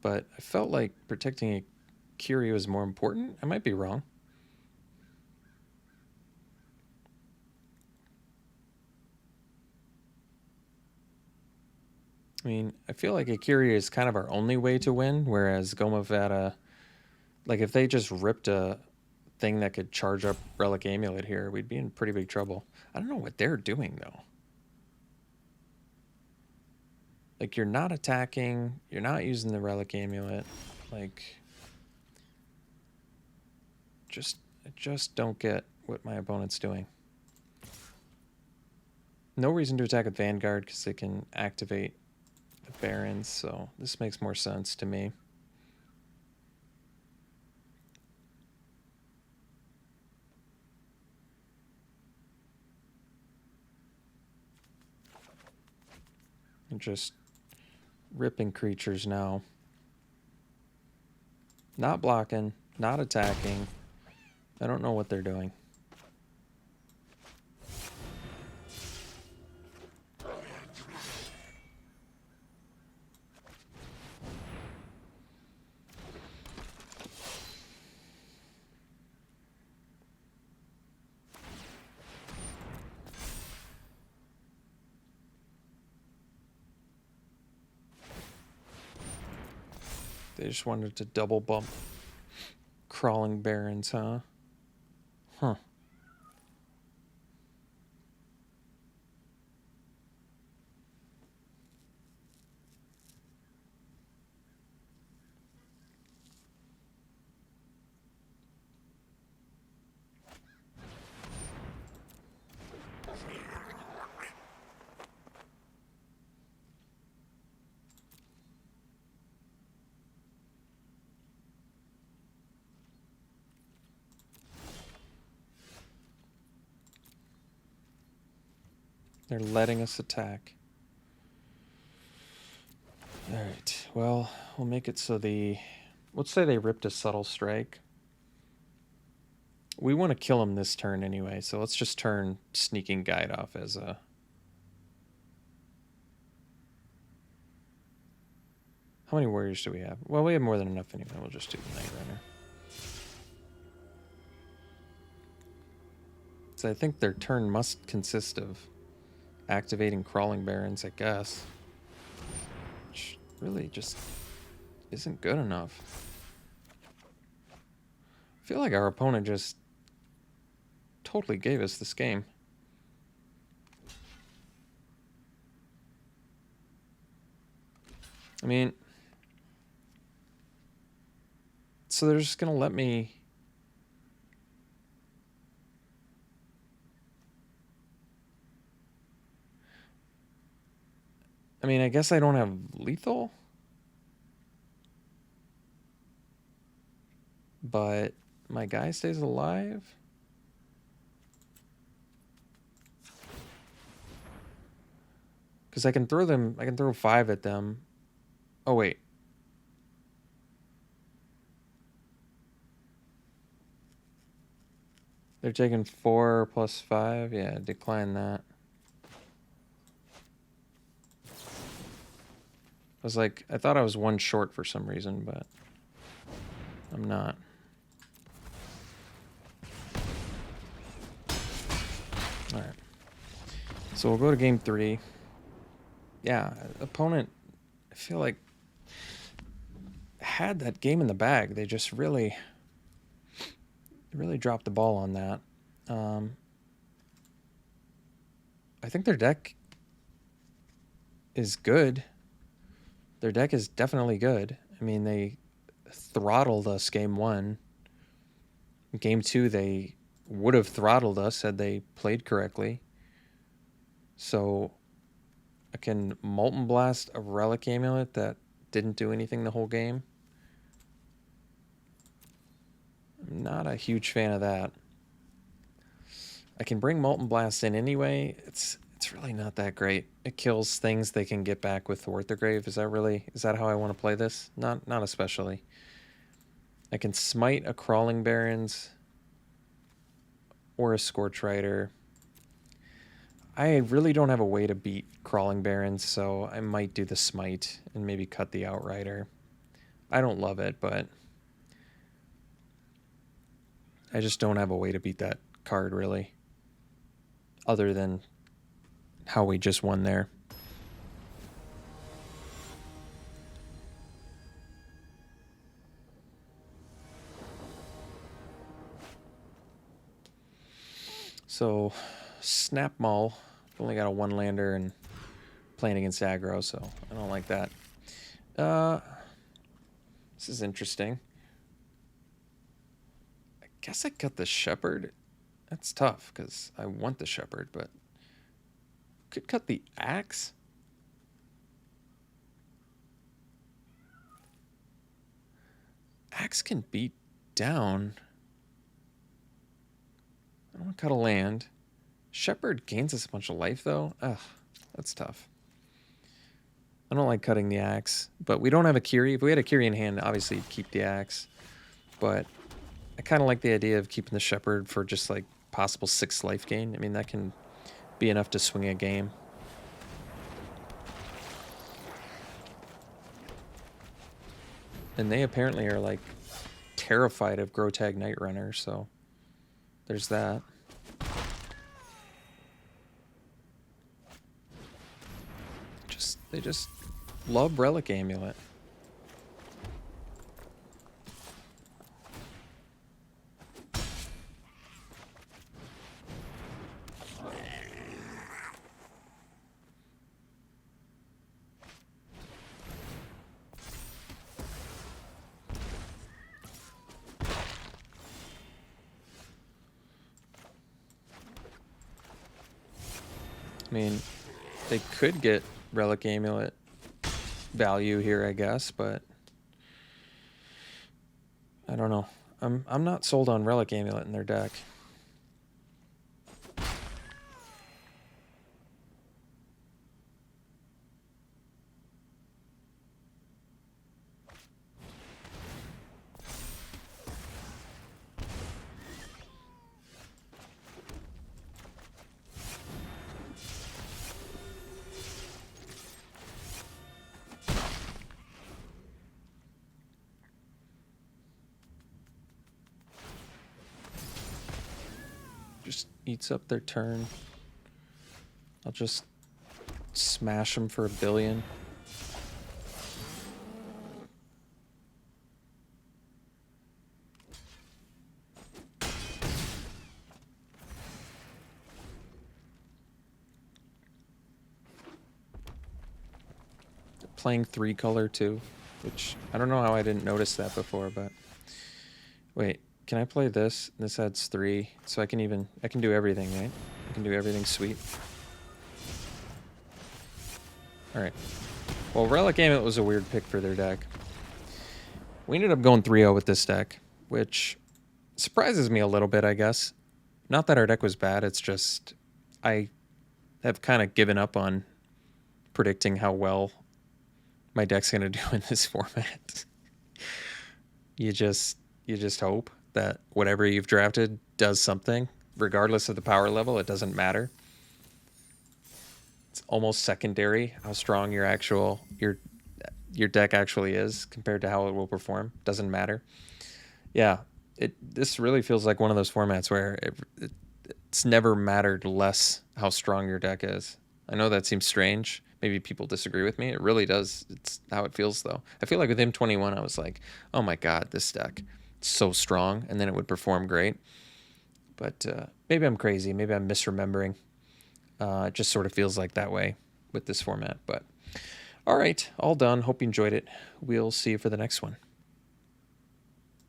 but I felt like protecting a Curie was more important. I might be wrong. I mean, I feel like a Curie is kind of our only way to win, whereas Gomavata, like if they just ripped a thing that could charge up Relic Amulet here, we'd be in pretty big trouble. I don't know what they're doing though. Like you're not attacking, you're not using the Relic Amulet. Like I just don't get what my opponent's doing. No reason to attack with Vanguard because they can activate the Barons, so this makes more sense to me. I'm just ripping creatures now. Not blocking, not attacking. I don't know what they're doing. They just wanted to double bump Crawling Barons, huh? Huh. They're letting us attack. Alright, well, we'll make it so let's say they ripped a Subtle Strike. We want to kill him this turn anyway, so let's just turn Sneaking Guide off as a... How many warriors do we have? Well, we have more than enough anyway. We'll just do the Night Runner. So I think their turn must consist of activating Crawling Barons, I guess. Which really just isn't good enough. I feel like our opponent just totally gave us this game. I mean, so they're just gonna let me... I mean, I guess I don't have lethal, but my guy stays alive. Because I can throw 5 at them. Oh, wait. They're taking 4 plus 5. Yeah, decline that. was like, I thought I was one short for some reason, but I'm not. All right. So we'll go to game 3. Yeah, opponent, I feel like, had that game in the bag. They just really dropped the ball on that. I think their deck is good. Their deck is definitely good. I mean, they throttled us game 1. Game 2, they would have throttled us had they played correctly. So I can Molten Blast a Relic Amulet that didn't do anything the whole game. I'm not a huge fan of that. I can bring Molten Blast in anyway. It's really not that great. It kills things they can get back with Thwart the Grave. Is that how I want to play this? Not especially. I can smite a Crawling Barrens or a Scorch Rider. I really don't have a way to beat Crawling Barrens, so I might do the smite and maybe cut the Outrider. I don't love it, but I just don't have a way to beat that card, really. Other than how we just won there. So, Snap Maul. I've only got a 1-lander and playing against aggro, so I don't like that. This is interesting. I guess I cut the Shepherd. That's tough, because I want the Shepherd, but... Could cut the Axe? Axe can beat down. I don't want to cut a land. Shepherd gains us a bunch of life, though. Ugh, that's tough. I don't like cutting the Axe, but we don't have a Kiri. If we had a Kiri in hand, obviously you'd keep the Axe. But I kind of like the idea of keeping the Shepherd for just like possible 6 life gain. I mean, that can be enough to swing a game. And they apparently are like terrified of Grotag Night Runner, so there's that. They just love Relic Amulet. I mean, they could get Relic Amulet value here, I guess, but I don't know. I'm not sold on Relic Amulet in their deck. Just eats up their turn. I'll just smash them for 1 billion. Playing 3-color too, which I don't know how I didn't notice that before, but wait, can I play this? This adds 3, so I can do everything, right? I can do everything sweet. Alright. Well, Relic Amulet was a weird pick for their deck. We ended up going 3-0 with this deck, which surprises me a little bit, I guess. Not that our deck was bad, it's just I have kind of given up on predicting how well my deck's going to do in this format. You just hope that whatever you've drafted does something, regardless of the power level. It doesn't matter. It's almost secondary how strong your your deck actually is compared to how it will perform. Doesn't matter. Yeah, this really feels like one of those formats where it's never mattered less how strong your deck is. I know that seems strange. Maybe people disagree with me. It really does. It's how it feels, though. I feel like with M21, I was like, oh my God, this deck, it's so strong. And then it would perform great. But maybe I'm crazy. Maybe I'm misremembering. It just sort of feels like that way with this format. But all right, all done. Hope you enjoyed it. We'll see you for the next one.